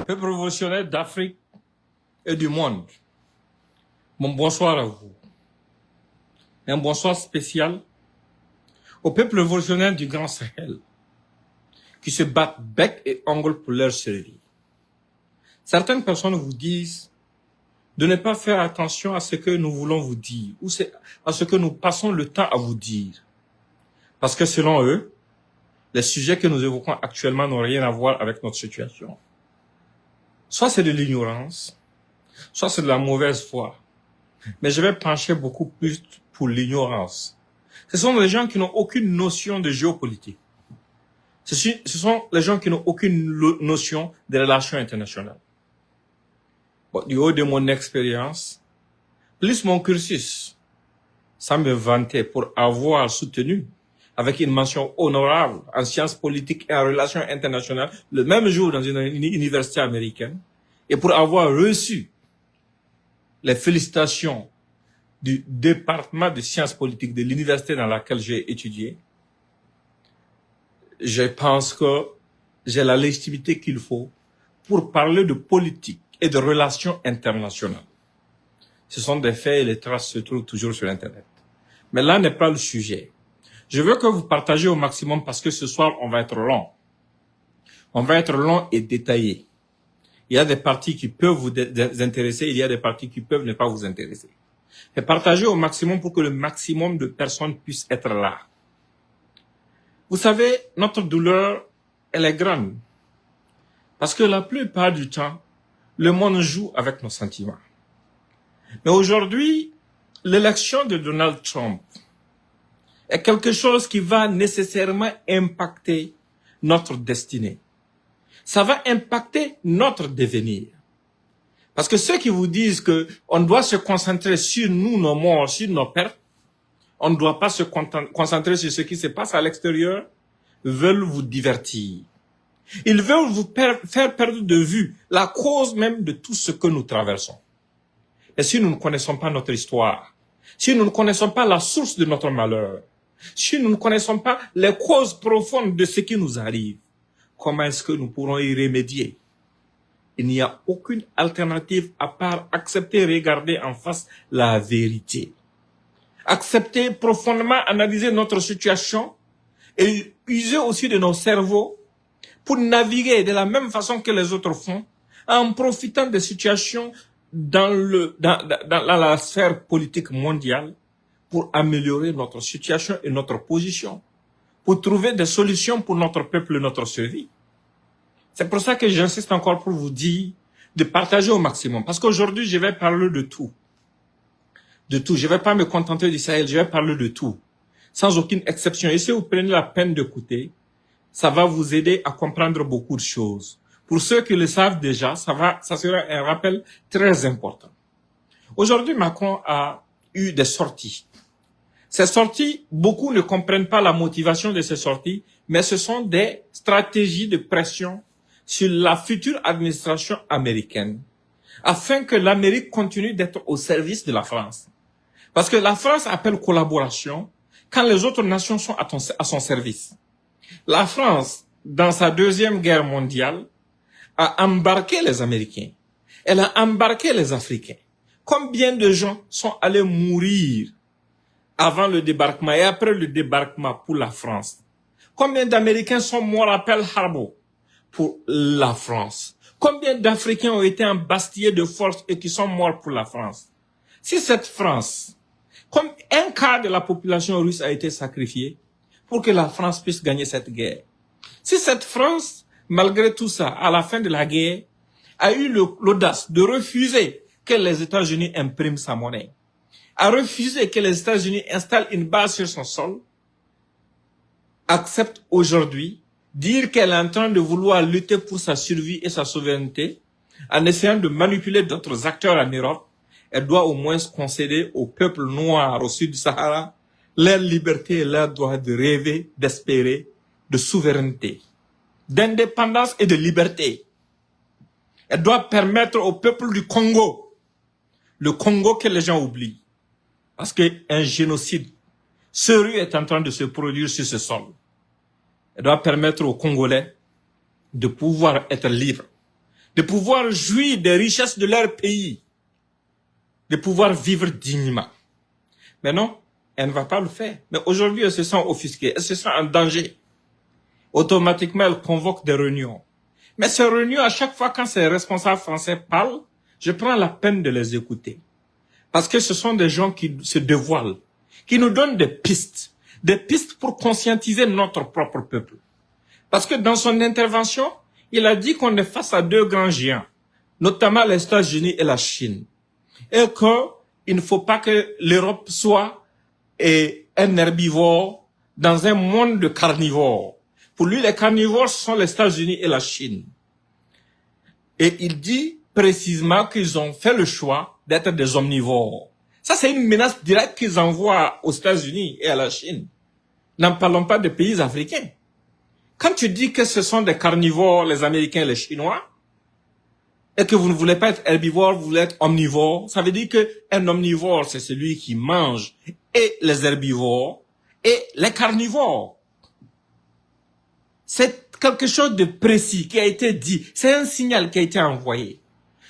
peuple révolutionnaire d'Afrique et du monde, mon bonsoir à vous. Un bonsoir spécial au peuple révolutionnaire du Grand Sahel, qui se battent bec et ongle pour leur survie. Certaines personnes vous disent de ne pas faire attention à ce que nous voulons vous dire, ou à ce que nous passons le temps à vous dire. Parce que selon eux, les sujets que nous évoquons actuellement n'ont rien à voir avec notre situation. Soit c'est de l'ignorance, soit c'est de la mauvaise foi. Mais je vais pencher beaucoup plus pour l'ignorance. Ce sont les gens qui n'ont aucune notion de géopolitique. Ce sont les gens qui n'ont aucune notion des relations internationales. Bon, du haut de mon expérience, plus mon cursus, sans me vanter pour avoir soutenu avec une mention honorable en sciences politiques et en relations internationales le même jour dans une université américaine, et pour avoir reçu les félicitations du département de sciences politiques de l'université dans laquelle j'ai étudié, je pense que j'ai la légitimité qu'il faut pour parler de politique et de relations internationales. Ce sont des faits et les traces se trouvent toujours sur Internet. Mais là n'est pas le sujet. Je veux que vous partagez au maximum parce que ce soir, on va être long. On va être long et détaillé. Il y a des parties qui peuvent vous intéresser, il y a des parties qui peuvent ne pas vous intéresser. Et partagez au maximum pour que le maximum de personnes puissent être là. Vous savez, notre douleur, elle est grande. Parce que la plupart du temps, le monde joue avec nos sentiments. Mais aujourd'hui, l'élection de Donald Trump est quelque chose qui va nécessairement impacter notre destinée. Ça va impacter notre devenir. Parce que ceux qui vous disent que on doit se concentrer sur nous, nos morts, sur nos pertes, on ne doit pas se concentrer sur ce qui se passe à l'extérieur, veulent vous divertir. Ils veulent vous faire perdre de vue la cause même de tout ce que nous traversons. Et si nous ne connaissons pas notre histoire, si nous ne connaissons pas la source de notre malheur, si nous ne connaissons pas les causes profondes de ce qui nous arrive, comment est-ce que nous pourrons y remédier? Il n'y a aucune alternative à part accepter, regarder en face la vérité. Accepter profondément, analyser notre situation et user aussi de nos cerveaux pour naviguer de la même façon que les autres font, en profitant des situations dans la sphère politique mondiale pour améliorer notre situation et notre position, pour trouver des solutions pour notre peuple et notre survie. C'est pour ça que j'insiste encore pour vous dire de partager au maximum. Parce qu'aujourd'hui, je vais parler de tout. De tout. Je ne vais pas me contenter du Sahel, je vais parler de tout. Sans aucune exception. Et si vous prenez la peine d'écouter, ça va vous aider à comprendre beaucoup de choses. Pour ceux qui le savent déjà, ça sera un rappel très important. Aujourd'hui, Macron a eu des sorties. Ces sorties, beaucoup ne comprennent pas la motivation de ces sorties, mais ce sont des stratégies de pression sur la future administration américaine, afin que l'Amérique continue d'être au service de la France. Parce que la France appelle collaboration quand les autres nations sont à son service. La France, dans sa deuxième guerre mondiale, a embarqué les Américains. Elle a embarqué les Africains. Combien de gens sont allés mourir avant le débarquement et après le débarquement pour la France? Combien d'Américains sont morts à Pearl Harbor pour la France? Combien d'Africains ont été embastillés de force et qui sont morts pour la France? Si cette France, comme un quart de la population russe a été sacrifiée pour que la France puisse gagner cette guerre, si cette France, malgré tout ça, à la fin de la guerre, a eu l'audace de refuser que les États-Unis impriment sa monnaie, a refusé que les États-Unis installent une base sur son sol, accepte aujourd'hui dire qu'elle est en train de vouloir lutter pour sa survie et sa souveraineté, en essayant de manipuler d'autres acteurs en Europe, elle doit au moins concéder au peuple noir au sud du Sahara leur liberté et leur droit de rêver, d'espérer, de souveraineté, d'indépendance et de liberté. Elle doit permettre au peuple du Congo, le Congo que les gens oublient, parce qu'un génocide sérieux est en train de se produire sur ce sol. Elle doit permettre aux Congolais de pouvoir être libres, de pouvoir jouir des richesses de leur pays, de pouvoir vivre dignement. Mais non, elle ne va pas le faire. Mais aujourd'hui, elle se sent offusquée, elle se sent en danger. Automatiquement, elle convoque des réunions. Mais ces réunions, à chaque fois quand ces responsables français parlent, je prends la peine de les écouter. Parce que ce sont des gens qui se dévoilent, qui nous donnent des pistes pour conscientiser notre propre peuple. Parce que dans son intervention, il a dit qu'on est face à deux grands géants, notamment les États-Unis et la Chine. Et qu'il ne faut pas que l'Europe soit un herbivore dans un monde de carnivores. Pour lui, les carnivores sont les États-Unis et la Chine. Et il dit précisément qu'ils ont fait le choix d'être des omnivores. Ça, c'est une menace directe qu'ils envoient aux États-Unis et à la Chine. N'en parlons pas des pays africains. Quand tu dis que ce sont des carnivores, les Américains et les Chinois, et que vous ne voulez pas être herbivore, vous voulez être omnivore, ça veut dire qu'un omnivore, c'est celui qui mange et les herbivores et les carnivores. C'est quelque chose de précis qui a été dit. C'est un signal qui a été envoyé.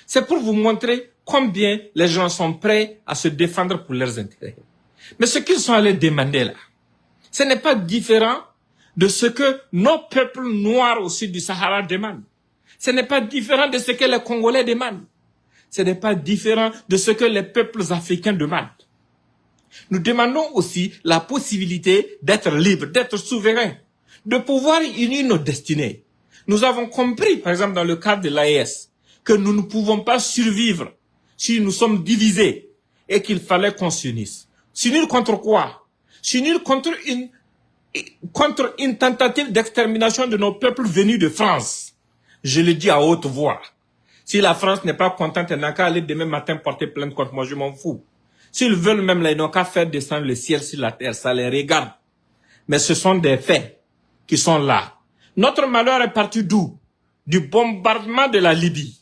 C'est pour vous montrer combien les gens sont prêts à se défendre pour leurs intérêts. Mais ce qu'ils sont allés demander là, ce n'est pas différent de ce que nos peuples noirs au sud du Sahara demandent. Ce n'est pas différent de ce que les Congolais demandent. Ce n'est pas différent de ce que les peuples africains demandent. Nous demandons aussi la possibilité d'être libres, d'être souverains, de pouvoir unir nos destinées. Nous avons compris, par exemple, dans le cadre de l'AES, que nous ne pouvons pas survivre si nous sommes divisés et qu'il fallait qu'on s'unisse. S'unir contre quoi? S'unir contre une tentative d'extermination de nos peuples venus de France. Je le dis à haute voix. Si la France n'est pas contente, elle n'a qu'à aller demain matin porter plainte contre moi, je m'en fous. S'ils veulent même, là, ils n'ont qu'à faire descendre le ciel sur la terre, ça les regarde. Mais ce sont des faits qui sont là. Notre malheur est parti d'où? Du bombardement de la Libye.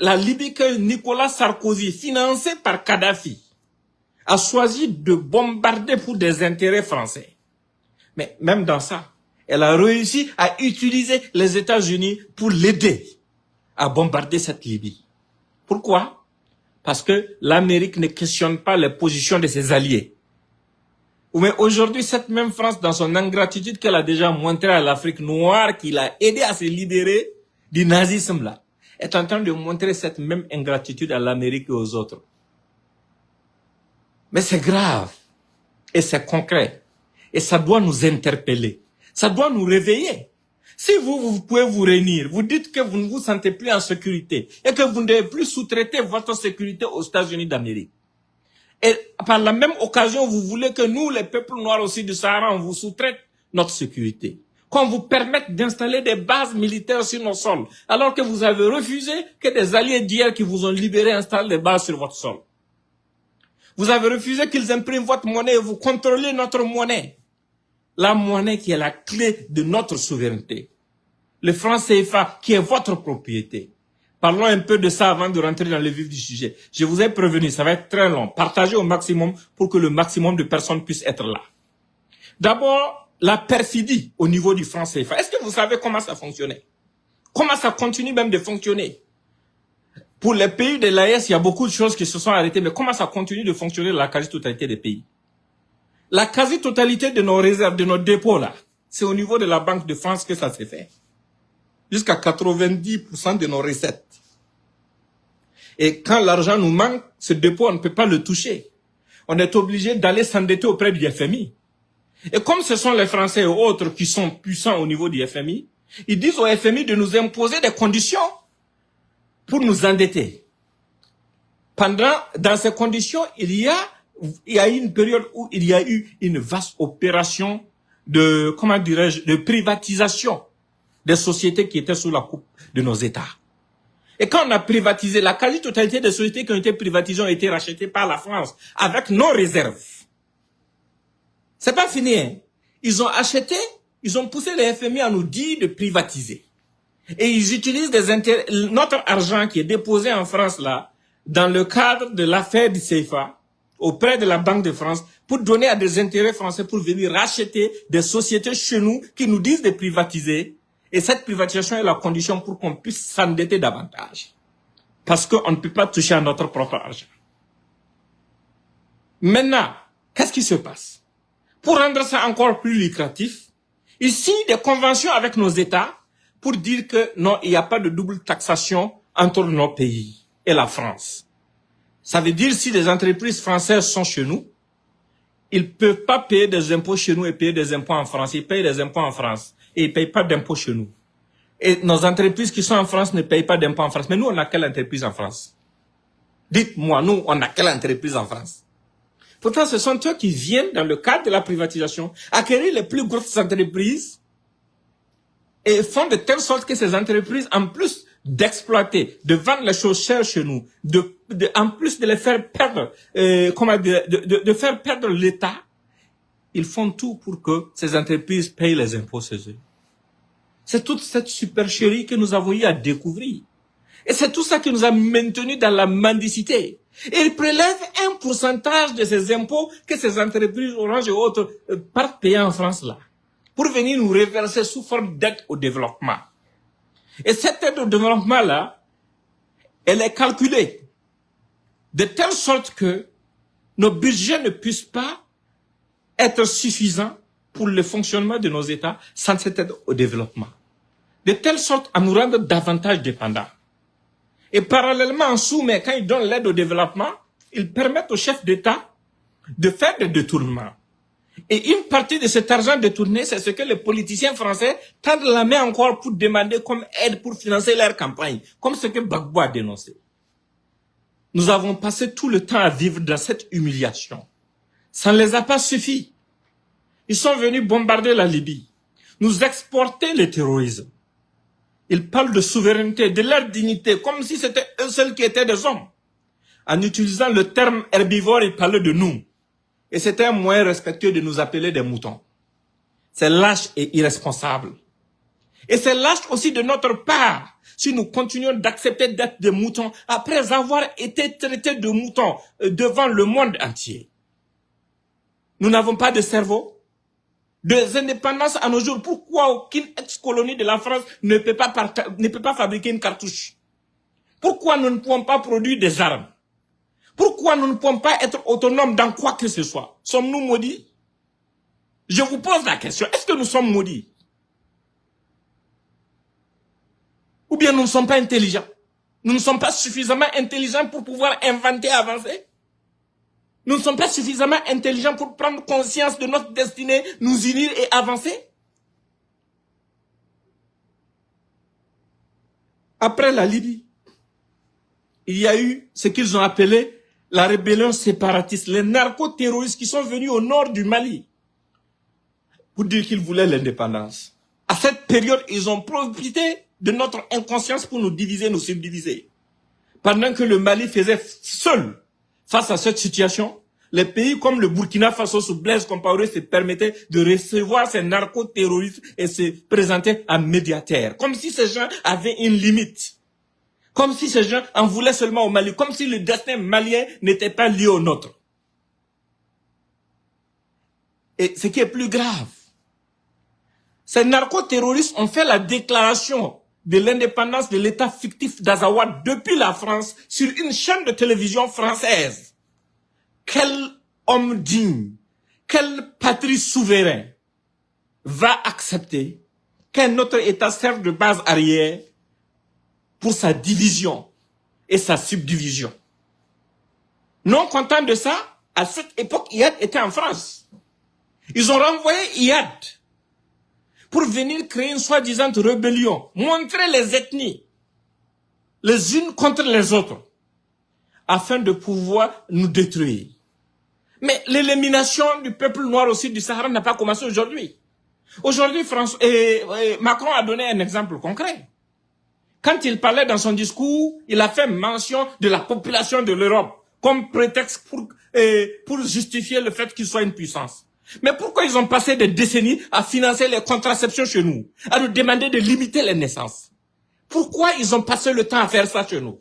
La Libye que Nicolas Sarkozy, financé par Kadhafi, a choisi de bombarder pour des intérêts français. Mais même dans ça, elle a réussi à utiliser les États-Unis pour l'aider à bombarder cette Libye. Pourquoi? Parce que l'Amérique ne questionne pas les positions de ses alliés. Mais aujourd'hui, cette même France, dans son ingratitude qu'elle a déjà montrée à l'Afrique noire, qui l'a aidé à se libérer du nazisme là, est en train de montrer cette même ingratitude à l'Amérique et aux autres. Mais c'est grave. Et c'est concret. Et ça doit nous interpeller. Ça doit nous réveiller. Si vous pouvez vous réunir, vous dites que vous ne vous sentez plus en sécurité et que vous ne devez plus sous-traiter votre sécurité aux États-Unis d'Amérique. Et par la même occasion, vous voulez que nous, les peuples noirs aussi du Sahara, on vous sous-traite notre sécurité. Qu'on vous permette d'installer des bases militaires sur nos sols, alors que vous avez refusé que des alliés d'hier qui vous ont libérés installent des bases sur votre sol. Vous avez refusé qu'ils impriment votre monnaie et vous contrôlez notre monnaie. La monnaie qui est la clé de notre souveraineté. Le franc CFA qui est votre propriété. Parlons un peu de ça avant de rentrer dans le vif du sujet. Je vous ai prévenu, ça va être très long. Partagez au maximum pour que le maximum de personnes puissent être là. D'abord, la perfidie au niveau du franc CFA. Est-ce que vous savez comment ça fonctionnait? Comment ça continue même de fonctionner? Pour les pays de l'AES, il y a beaucoup de choses qui se sont arrêtées, mais comment ça continue de fonctionner dans la quasi-totalité des pays? La quasi-totalité de nos réserves, de nos dépôts là, c'est au niveau de la Banque de France que ça s'est fait. Jusqu'à 90% de nos recettes. Et quand l'argent nous manque, ce dépôt, on ne peut pas le toucher. On est obligé d'aller s'endetter auprès du FMI. Et comme ce sont les Français et autres qui sont puissants au niveau du FMI, ils disent au FMI de nous imposer des conditions pour nous endetter. Dans ces conditions, il y a eu une période où il y a eu une vaste opération de, de privatisation des sociétés qui étaient sous la coupe de nos États. Et quand on a privatisé, la quasi-totalité des sociétés qui ont été privatisées ont été rachetées par la France avec nos réserves. C'est pas fini, hein. Ils ont acheté, ils ont poussé les FMI à nous dire de privatiser. Et ils utilisent notre argent qui est déposé en France là, dans le cadre de l'affaire du CFA, auprès de la Banque de France, pour donner à des intérêts français pour venir racheter des sociétés chez nous qui nous disent de privatiser Et cette privatisation est la condition pour qu'on puisse s'endetter davantage. Parce qu'on ne peut pas toucher à notre propre argent. Maintenant, qu'est-ce qui se passe? Pour rendre ça encore plus lucratif, ils signent des conventions avec nos États pour dire que non, il n'y a pas de double taxation entre nos pays et la France. Ça veut dire si des entreprises françaises sont chez nous, ils ne peuvent pas payer des impôts chez nous et payer des impôts en France. Ils payent des impôts en France et ils ne payent pas d'impôts chez nous. Et nos entreprises qui sont en France ne payent pas d'impôts en France. Mais nous, on a quelle entreprise en France? Dites-moi, nous, on a quelle entreprise en France? Pourtant, ce sont eux qui viennent, dans le cadre de la privatisation, acquérir les plus grosses entreprises et font de telle sorte que ces entreprises, en plus d'exploiter, de vendre les choses chères chez nous, en plus de les faire perdre, de faire perdre l'État, ils font tout pour que ces entreprises payent les impôts chez eux. C'est toute cette supercherie que nous avons eu à découvrir. Et c'est tout ça qui nous a maintenus dans la mendicité. Et ils prélèvent un pourcentage de ces impôts que ces entreprises Orange et autres partent payer en France là, pour venir nous reverser sous forme d'aide au développement. Et cette aide au développement là, elle est calculée de telle sorte que nos budgets ne puissent pas être suffisants pour le fonctionnement de nos États sans cette aide au développement. De telle sorte à nous rendre davantage dépendants. Et parallèlement en sous, mais quand ils donnent l'aide au développement, ils permettent aux chefs d'État de faire des détournements. Et une partie de cet argent détourné, c'est ce que les politiciens français tendent la main encore pour demander comme aide pour financer leur campagne, comme ce que Gbagbo a dénoncé. Nous avons passé tout le temps à vivre dans cette humiliation. Ça ne les a pas suffi. Ils sont venus bombarder la Libye, nous exporter le terrorisme. Ils parlent de souveraineté, de leur dignité, comme si c'était eux seuls qui étaient des hommes. En utilisant le terme herbivore, ils parlaient de nous. Et c'était un moyen respectueux de nous appeler des moutons. C'est lâche et irresponsable. Et c'est lâche aussi de notre part, si nous continuons d'accepter d'être des moutons, après avoir été traités de moutons devant le monde entier. Nous n'avons pas de cerveau. Des indépendances à nos jours, pourquoi aucune ex-colonie de la France ne peut pas fabriquer une cartouche? Pourquoi nous ne pouvons pas produire des armes? Pourquoi nous ne pouvons pas être autonomes dans quoi que ce soit? Sommes-nous maudits? Je vous pose la question, est-ce que nous sommes maudits? Ou bien nous ne sommes pas intelligents? Nous ne sommes pas suffisamment intelligents pour pouvoir inventer et avancer? Nous ne sommes pas suffisamment intelligents pour prendre conscience de notre destinée, nous unir et avancer? Après la Libye, il y a eu ce qu'ils ont appelé la rébellion séparatiste, les narco-terroristes qui sont venus au nord du Mali pour dire qu'ils voulaient l'indépendance. À cette période, ils ont profité de notre inconscience pour nous diviser, nous subdiviser. Pendant que le Mali faisait seul face à cette situation, les pays comme le Burkina Faso sous Blaise Compaoré se permettaient de recevoir ces narco-terroristes et se présenter en médiateur. Comme si ces gens avaient une limite. Comme si ces gens en voulaient seulement au Mali. Comme si le destin malien n'était pas lié au nôtre. Et ce qui est plus grave, ces narco-terroristes ont fait la déclaration de l'indépendance de l'État fictif d'Azawad depuis la France sur une chaîne de télévision française. Quel homme digne, quelle patrie souverain va accepter qu'un autre État serve de base arrière pour sa division et sa subdivision? Non content de ça, à cette époque, Iyad était en France. Ils ont renvoyé Iyad pour venir créer une soi-disant rébellion, montrer les ethnies, les unes contre les autres, afin de pouvoir nous détruire. Mais l'élimination du peuple noir au sud du Sahara n'a pas commencé aujourd'hui. Aujourd'hui, Macron a donné un exemple concret. Quand il parlait dans son discours, il a fait mention de la population de l'Europe comme prétexte pour justifier le fait qu'il soit une puissance. Mais pourquoi ils ont passé des décennies à financer les contraceptions chez nous, à nous demander de limiter les naissances? Pourquoi ils ont passé le temps à faire ça chez nous?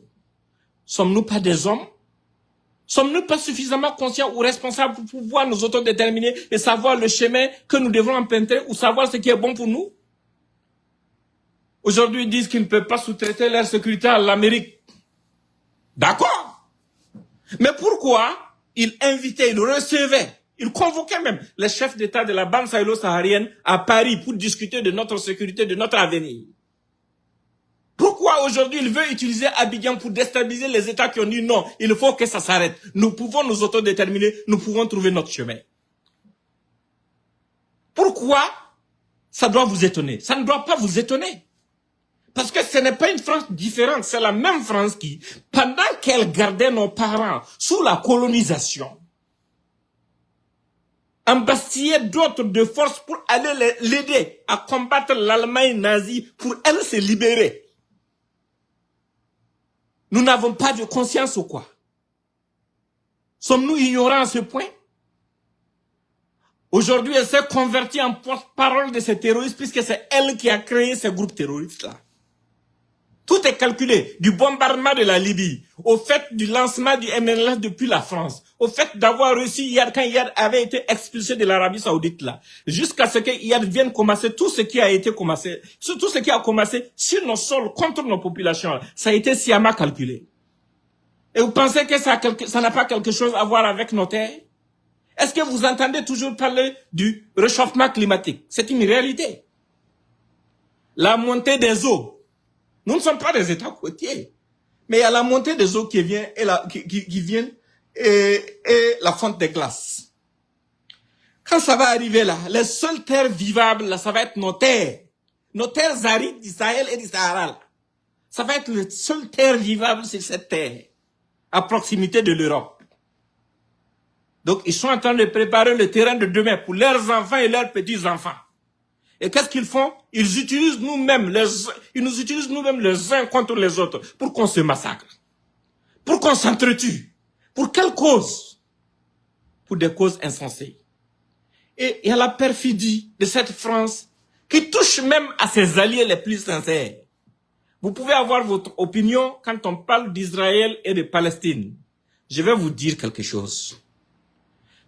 Sommes-nous pas des hommes? Sommes-nous pas suffisamment conscients ou responsables pour pouvoir nous autodéterminer et savoir le chemin que nous devons emprunter ou savoir ce qui est bon pour nous? Aujourd'hui, ils disent qu'ils ne peuvent pas sous-traiter leur sécurité à l'Amérique. D'accord. Mais pourquoi ils invitaient, ils recevaient, ils convoquaient même les chefs d'État de la bande sahélo-saharienne à Paris pour discuter de notre sécurité, de notre avenir? Pourquoi aujourd'hui il veut utiliser Abidjan pour déstabiliser les États qui ont dit non, il faut que ça s'arrête. Nous pouvons nous autodéterminer, nous pouvons trouver notre chemin. Pourquoi ça doit vous étonner? Ça ne doit pas vous étonner. Parce que ce n'est pas une France différente, c'est la même France qui, pendant qu'elle gardait nos parents sous la colonisation, embastillait d'autres de force pour aller l'aider à combattre l'Allemagne nazie pour elle se libérer. Nous n'avons pas de conscience ou quoi? Sommes-nous ignorants à ce point? Aujourd'hui, elle s'est convertie en porte-parole de ces terroristes puisque c'est elle qui a créé ces groupes terroristes-là. Tout est calculé, du bombardement de la Libye, au fait du lancement du MNLF depuis la France, au fait d'avoir reçu Iyad quand Iyad avait été expulsé de l'Arabie Saoudite là, jusqu'à ce que Iyad vienne commencer tout ce qui a été commencé, tout ce qui a commencé sur nos sols contre nos populations, ça a été sciemment calculé. Et vous pensez que ça n'a pas quelque chose à voir avec nos terres? Est-ce que vous entendez toujours parler du réchauffement climatique? C'est une réalité. La montée des eaux. Nous ne sommes pas des États côtiers. Mais il y a la montée des eaux qui vient et la fonte des glaces. Quand ça va arriver là, les seules terres vivables, là, ça va être nos terres. Nos terres arides du Sahel et du Sahara. Là. Ça va être les seules terres vivables sur cette terre, à proximité de l'Europe. Donc, ils sont en train de préparer le terrain de demain pour leurs enfants et leurs petits-enfants. Et qu'est-ce qu'ils font? Ils utilisent nous-mêmes, ils nous utilisent nous-mêmes les uns contre les autres pour qu'on se massacre, pour qu'on s'entretue. Pour quelle cause? Pour des causes insensées. Et il y a la perfidie de cette France qui touche même à ses alliés les plus sincères. Vous pouvez avoir votre opinion quand on parle d'Israël et de Palestine. Je vais vous dire quelque chose.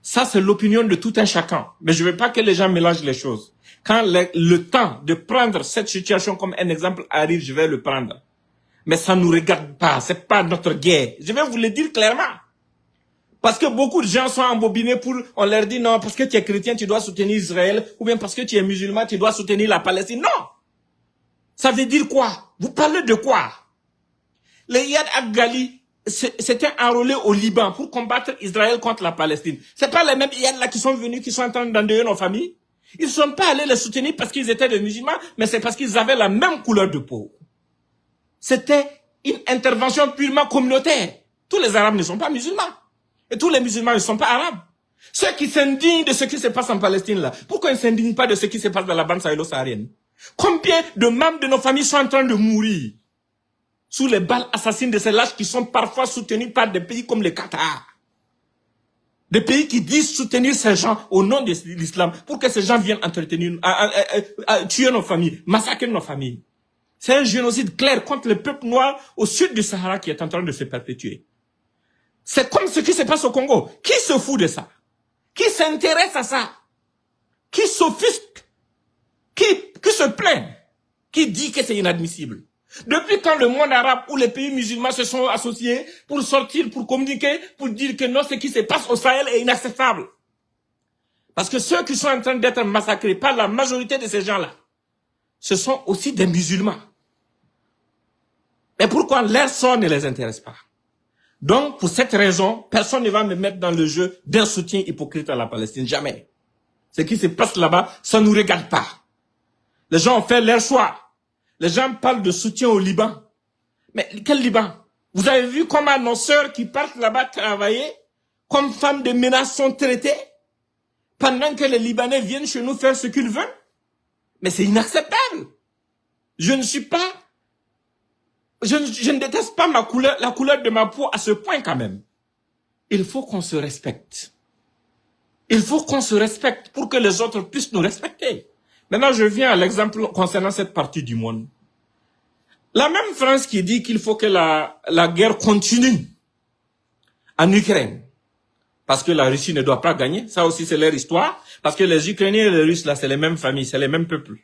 Ça, c'est l'opinion de tout un chacun. Mais je ne veux pas que les gens mélangent les choses. Quand le temps de prendre cette situation comme un exemple arrive, je vais le prendre. Mais ça ne nous regarde pas. C'est pas notre guerre. Je vais vous le dire clairement. Parce que beaucoup de gens sont embobinés pour, on leur dit non, parce que tu es chrétien, tu dois soutenir Israël, ou bien parce que tu es musulman, tu dois soutenir la Palestine. Non! Ça veut dire quoi? Vous parlez de quoi? Les Iyad Aghali s'étaient enrôlés au Liban pour combattre Israël contre la Palestine. C'est pas les mêmes Iyad là qui sont venus, qui sont en train d'endeuiller nos familles. Ils ne sont pas allés les soutenir parce qu'ils étaient des musulmans, mais c'est parce qu'ils avaient la même couleur de peau. C'était une intervention purement communautaire. Tous les Arabes ne sont pas musulmans. Et tous les musulmans ne sont pas arabes. Ceux qui s'indignent de ce qui se passe en Palestine là, pourquoi ils ne s'indignent pas de ce qui se passe dans la bande sahélo-saharienne? Combien de membres de nos familles sont en train de mourir sous les balles assassines de ces lâches qui sont parfois soutenus par des pays comme le Qatar? Des pays qui disent soutenir ces gens au nom de l'islam pour que ces gens viennent entretenir, tuer nos familles, massacrer nos familles. C'est un génocide clair contre le peuple noir au sud du Sahara qui est en train de se perpétuer. C'est comme ce qui se passe au Congo. Qui se fout de ça? Qui s'intéresse à ça? Qui s'offusque? Qui se plaint? Qui dit que c'est inadmissible? Depuis quand le monde arabe ou les pays musulmans se sont associés pour sortir, pour communiquer, pour dire que non, ce qui se passe au Sahel est inacceptable? Parce que ceux qui sont en train d'être massacrés par la majorité de ces gens-là, ce sont aussi des musulmans. Mais pourquoi leur sort ne les intéresse pas? Donc, pour cette raison, personne ne va me mettre dans le jeu d'un soutien hypocrite à la Palestine. Jamais. Ce qui se passe là-bas, ça ne nous regarde pas. Les gens ont fait leur choix. Les gens parlent de soutien au Liban. Mais quel Liban? Vous avez vu comment nos sœurs qui partent là-bas travailler, comme femmes de ménage sont traitées, pendant que les Libanais viennent chez nous faire ce qu'ils veulent? Mais c'est inacceptable. Je ne suis pas... Je ne déteste pas la couleur de ma peau à ce point quand même. Il faut qu'on se respecte. Il faut qu'on se respecte pour que les autres puissent nous respecter. Maintenant, je viens à l'exemple concernant cette partie du monde. La même France qui dit qu'il faut que la guerre continue en Ukraine, parce que la Russie ne doit pas gagner, ça aussi c'est leur histoire, parce que les Ukrainiens et les Russes, là, c'est les mêmes familles, c'est les mêmes peuples.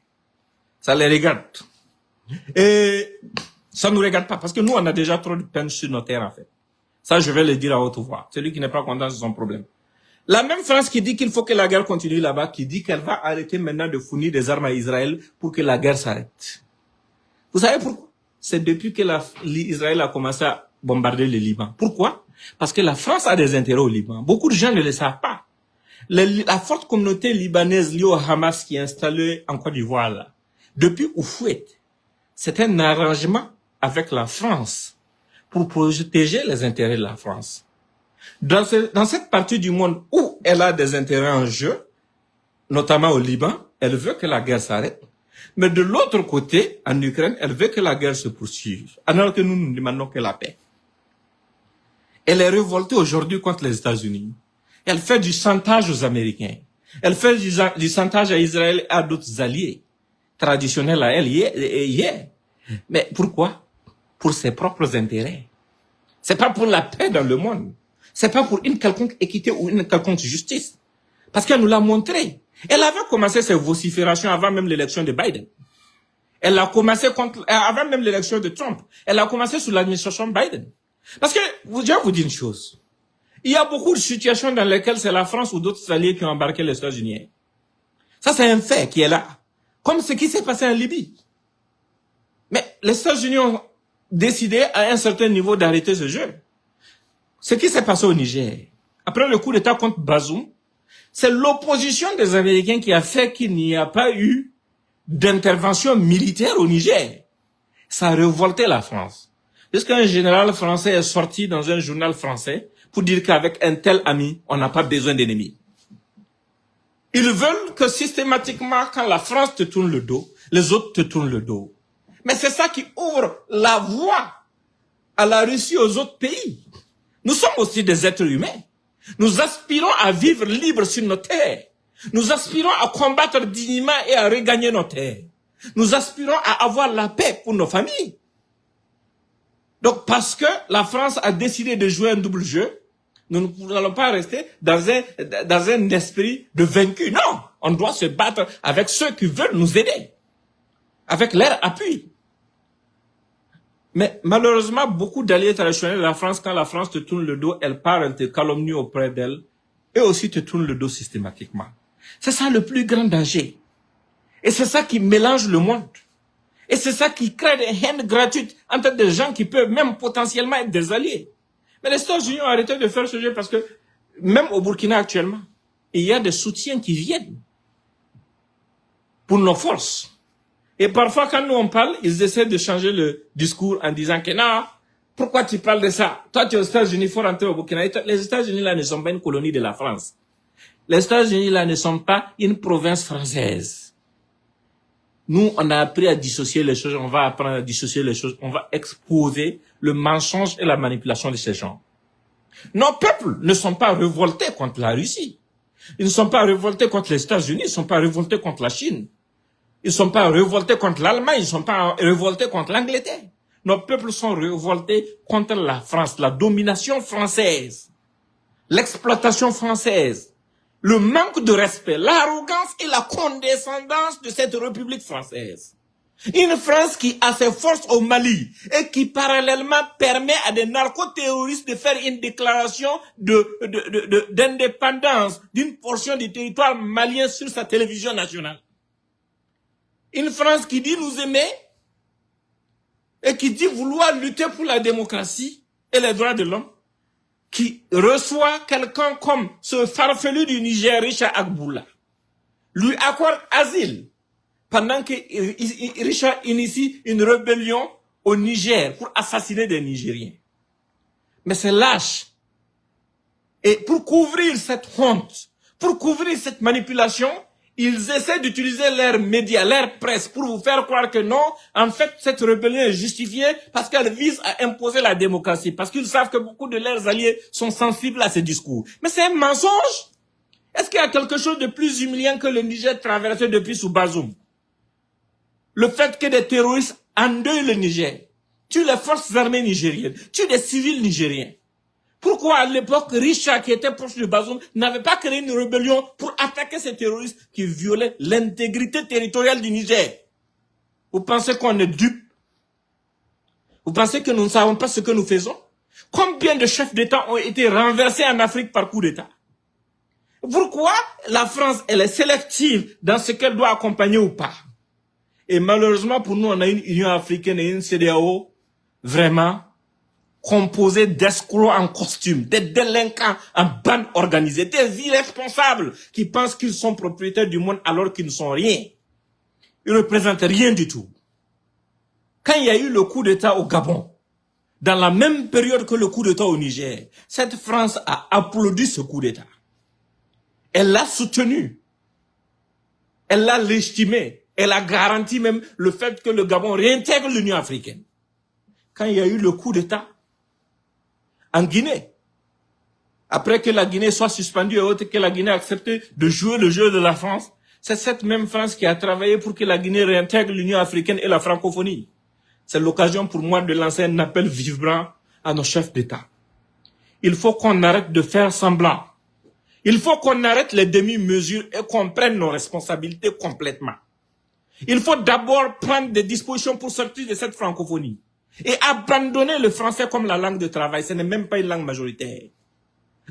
Ça les regarde. Et ça ne nous regarde pas, parce que nous, on a déjà trop de peine sur nos terres, en fait. Ça, je vais le dire à haute voix. Celui qui n'est pas content, c'est son problème. La même France qui dit qu'il faut que la guerre continue là-bas, qui dit qu'elle va arrêter maintenant de fournir des armes à Israël pour que la guerre s'arrête. Vous savez pourquoi? C'est depuis que Israël a commencé à bombarder le Liban. Pourquoi? Parce que la France a des intérêts au Liban. Beaucoup de gens ne le savent pas. La forte communauté libanaise liée au Hamas qui est installée en Côte d'Ivoire, là, depuis Oufouet, c'est un arrangement avec la France pour protéger les intérêts de la France. Dans cette partie du monde où elle a des intérêts en jeu, notamment au Liban, elle veut que la guerre s'arrête. Mais de l'autre côté, en Ukraine, elle veut que la guerre se poursuive, alors que nous ne demandons que la paix. Elle est révoltée aujourd'hui contre les États-Unis. Elle fait du chantage aux Américains. Elle fait du chantage à Israël et à d'autres alliés traditionnels à elle hier. Mais pourquoi? Pour ses propres intérêts. C'est pas pour la paix dans le monde. C'est pas pour une quelconque équité ou une quelconque justice. Parce qu'elle nous l'a montré. Elle avait commencé ses vociférations avant même l'élection de Biden. Elle a commencé avant même l'élection de Trump. Elle a commencé sous l'administration Biden. Parce que, je vais vous dire une chose. Il y a beaucoup de situations dans lesquelles c'est la France ou d'autres alliés qui ont embarqué les États-Unis. Ça, c'est un fait qui est là. Comme ce qui s'est passé en Libye. Mais les États-Unis ont décidé à un certain niveau d'arrêter ce jeu. Ce qui s'est passé au Niger, après le coup d'État contre Bazoum, c'est l'opposition des Américains qui a fait qu'il n'y a pas eu d'intervention militaire au Niger. Ça a révolté la France. Puisqu'un général français est sorti dans un journal français pour dire qu'avec un tel ami, on n'a pas besoin d'ennemis. Ils veulent que systématiquement, quand la France te tourne le dos, les autres te tournent le dos. Mais c'est ça qui ouvre la voie à la Russie, aux autres pays. Nous sommes aussi des êtres humains. Nous aspirons à vivre libres sur nos terres. Nous aspirons à combattre dignement et à regagner nos terres. Nous aspirons à avoir la paix pour nos familles. Donc, parce que la France a décidé de jouer un double jeu, nous n'allons pas rester dans un esprit de vaincu. Non, on doit se battre avec ceux qui veulent nous aider, avec leur appui. Mais malheureusement, beaucoup d'alliés traditionnels de la France, quand la France te tourne le dos, elle part, elle te calomnie auprès d'elle, et aussi te tourne le dos systématiquement. C'est ça le plus grand danger. Et c'est ça qui mélange le monde. Et c'est ça qui crée des haines gratuites entre des gens qui peuvent même potentiellement être des alliés. Mais les États-Unis ont arrêté de faire ce jeu parce que même au Burkina actuellement, il y a des soutiens qui viennent pour nos forces. Et parfois, quand nous on parle, ils essaient de changer le discours en disant que non, pourquoi tu parles de ça? Toi, tu es aux États-Unis, il faut rentrer au Burkina. Les États-Unis, là, ne sont pas une colonie de la France. Les États-Unis, là, ne sont pas une province française. Nous, on a appris à dissocier les choses, on va apprendre à dissocier les choses, on va exposer le mensonge et la manipulation de ces gens. Nos peuples ne sont pas révoltés contre la Russie. Ils ne sont pas révoltés contre les États-Unis, ils ne sont pas révoltés contre la Chine. Ils ne sont pas révoltés contre l'Allemagne, ils ne sont pas révoltés contre l'Angleterre. Nos peuples sont révoltés contre la France, la domination française, l'exploitation française, le manque de respect, l'arrogance et la condescendance de cette République française. Une France qui a ses forces au Mali et qui parallèlement permet à des narcoterroristes de faire une déclaration d'indépendance d'une portion du territoire malien sur sa télévision nationale. Une France qui dit nous aimer et qui dit vouloir lutter pour la démocratie et les droits de l'homme, qui reçoit quelqu'un comme ce farfelu du Niger, Richard Agboula, lui accorde asile pendant que Richard initie une rébellion au Niger pour assassiner des Nigériens. Mais c'est lâche. Et pour couvrir cette honte, pour couvrir cette manipulation, ils essaient d'utiliser leurs médias, leur presse, pour vous faire croire que non, en fait, cette rébellion est justifiée parce qu'elle vise à imposer la démocratie, parce qu'ils savent que beaucoup de leurs alliés sont sensibles à ces discours. Mais c'est un mensonge. Est-ce qu'il y a quelque chose de plus humiliant que le Niger traversé depuis sous Bazoum? Le fait que des terroristes endeuillent le Niger, tuent les forces armées nigériennes, tuent des civils nigériens. Pourquoi à l'époque, Richard, qui était proche de Bazoum, n'avait pas créé une rébellion pour attaquer ces terroristes qui violaient l'intégrité territoriale du Niger? Vous pensez qu'on est dupe? Vous pensez que nous ne savons pas ce que nous faisons? Combien de chefs d'État ont été renversés en Afrique par coup d'État? Pourquoi la France, elle est sélective dans ce qu'elle doit accompagner ou pas? Et malheureusement pour nous, on a une Union africaine et une CEDEAO vraiment composée d'escrocs en costume, des délinquants en bande organisée, des irresponsables qui pensent qu'ils sont propriétaires du monde alors qu'ils ne sont rien. Ils ne représentent rien du tout. Quand il y a eu le coup d'État au Gabon, dans la même période que le coup d'État au Niger, cette France a applaudi ce coup d'État. Elle l'a soutenu. Elle l'a légitimé. Elle a garanti même le fait que le Gabon réintègre l'Union africaine. Quand il y a eu le coup d'État en Guinée, après que la Guinée soit suspendue et autres, que la Guinée a accepté de jouer le jeu de la France, c'est cette même France qui a travaillé pour que la Guinée réintègre l'Union africaine et la francophonie. C'est l'occasion pour moi de lancer un appel vibrant à nos chefs d'État. Il faut qu'on arrête de faire semblant. Il faut qu'on arrête les demi-mesures et qu'on prenne nos responsabilités complètement. Il faut d'abord prendre des dispositions pour sortir de cette francophonie et abandonner le français comme la langue de travail. Ce n'est même pas une langue majoritaire.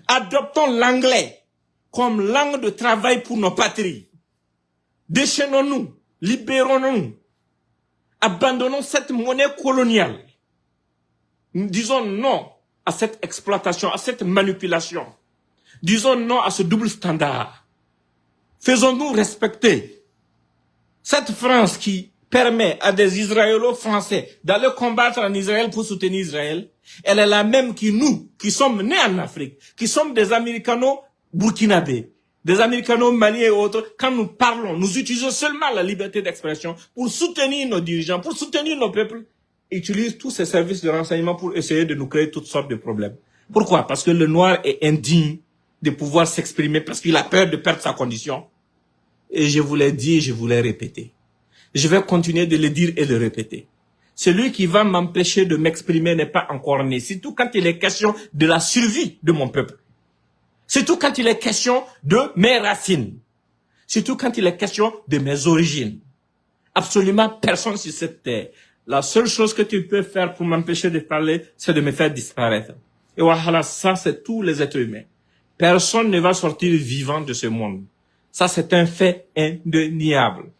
Adoptons l'anglais comme langue de travail pour nos patries. Déchaînons-nous, libérons-nous. Abandonnons cette monnaie coloniale. Nous disons non à cette exploitation, à cette manipulation. Disons non à ce double standard. Faisons-nous respecter. Cette France qui permet à des Israélo-Français d'aller combattre en Israël pour soutenir Israël, elle est la même que nous, qui sommes nés en Afrique, qui sommes des Américano-Burkinabés, des Américano-Maliens et autres. Quand nous parlons, nous utilisons seulement la liberté d'expression pour soutenir nos dirigeants, pour soutenir nos peuples, et utilisent tous ces services de renseignement pour essayer de nous créer toutes sortes de problèmes. Pourquoi? Parce que le noir est indigne de pouvoir s'exprimer parce qu'il a peur de perdre sa condition. Et je vous l'ai dit, je vous l'ai répété. Je vais continuer de le dire et de le répéter. Celui qui va m'empêcher de m'exprimer n'est pas encore né. Surtout quand il est question de la survie de mon peuple. Surtout quand il est question de mes racines. Surtout quand il est question de mes origines. Absolument personne sur cette terre. La seule chose que tu peux faire pour m'empêcher de parler, c'est de me faire disparaître. Et voilà, ça c'est tous les êtres humains. Personne ne va sortir vivant de ce monde. Ça, c'est un fait indéniable.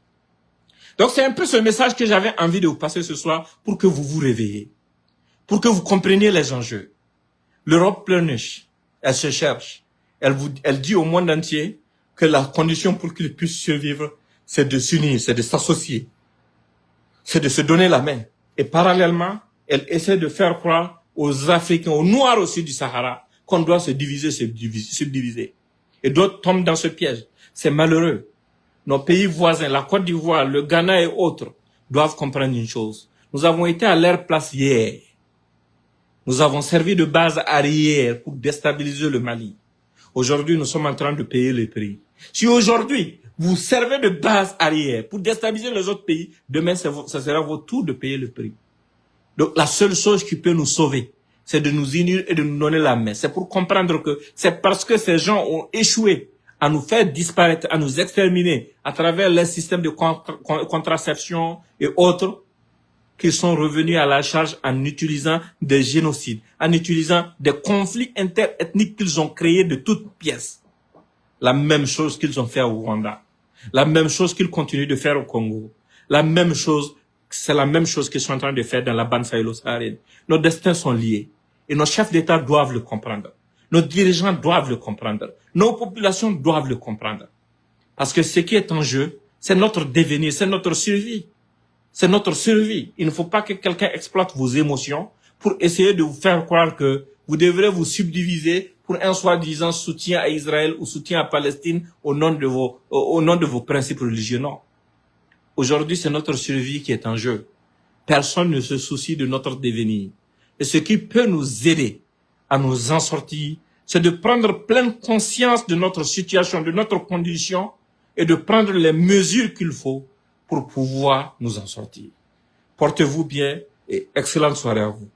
Donc, c'est un peu ce message que j'avais envie de vous passer ce soir pour que vous vous réveillez, pour que vous compreniez les enjeux. L'Europe pleurniche, elle se cherche. Elle dit au monde entier que la condition pour qu'il puisse survivre, c'est de s'unir, c'est de s'associer, c'est de se donner la main. Et parallèlement, elle essaie de faire croire aux Africains, aux Noirs aussi du Sahara, qu'on doit se diviser, subdiviser. Et d'autres tombent dans ce piège. C'est malheureux. Nos pays voisins, la Côte d'Ivoire, le Ghana et autres, doivent comprendre une chose. Nous avons été à leur place hier. Nous avons servi de base arrière pour déstabiliser le Mali. Aujourd'hui, nous sommes en train de payer le prix. Si aujourd'hui, vous servez de base arrière pour déstabiliser les autres pays, demain, ça sera votre tour de payer le prix. Donc, la seule chose qui peut nous sauver, c'est de nous unir et de nous donner la main. C'est pour comprendre que c'est parce que ces gens ont échoué à nous faire disparaître, à nous exterminer à travers les systèmes de contraception et autres, qu'ils sont revenus à la charge en utilisant des génocides, en utilisant des conflits interethniques qu'ils ont créés de toutes pièces. La même chose qu'ils ont fait au Rwanda. La même chose qu'ils continuent de faire au Congo. La même chose, c'est la même chose qu'ils sont en train de faire dans la bande sahélo-saharienne. Nos destins sont liés. Et nos chefs d'État doivent le comprendre. Nos dirigeants doivent le comprendre. Nos populations doivent le comprendre. Parce que ce qui est en jeu, c'est notre devenir, c'est notre survie. C'est notre survie. Il ne faut pas que quelqu'un exploite vos émotions pour essayer de vous faire croire que vous devrez vous subdiviser pour un soi-disant soutien à Israël ou soutien à Palestine au nom de vos principes religieux. Non. Aujourd'hui, c'est notre survie qui est en jeu. Personne ne se soucie de notre devenir. Et ce qui peut nous aider à nous en sortir, c'est de prendre pleine conscience de notre situation, de notre condition, et de prendre les mesures qu'il faut pour pouvoir nous en sortir. Portez-vous bien et excellente soirée à vous.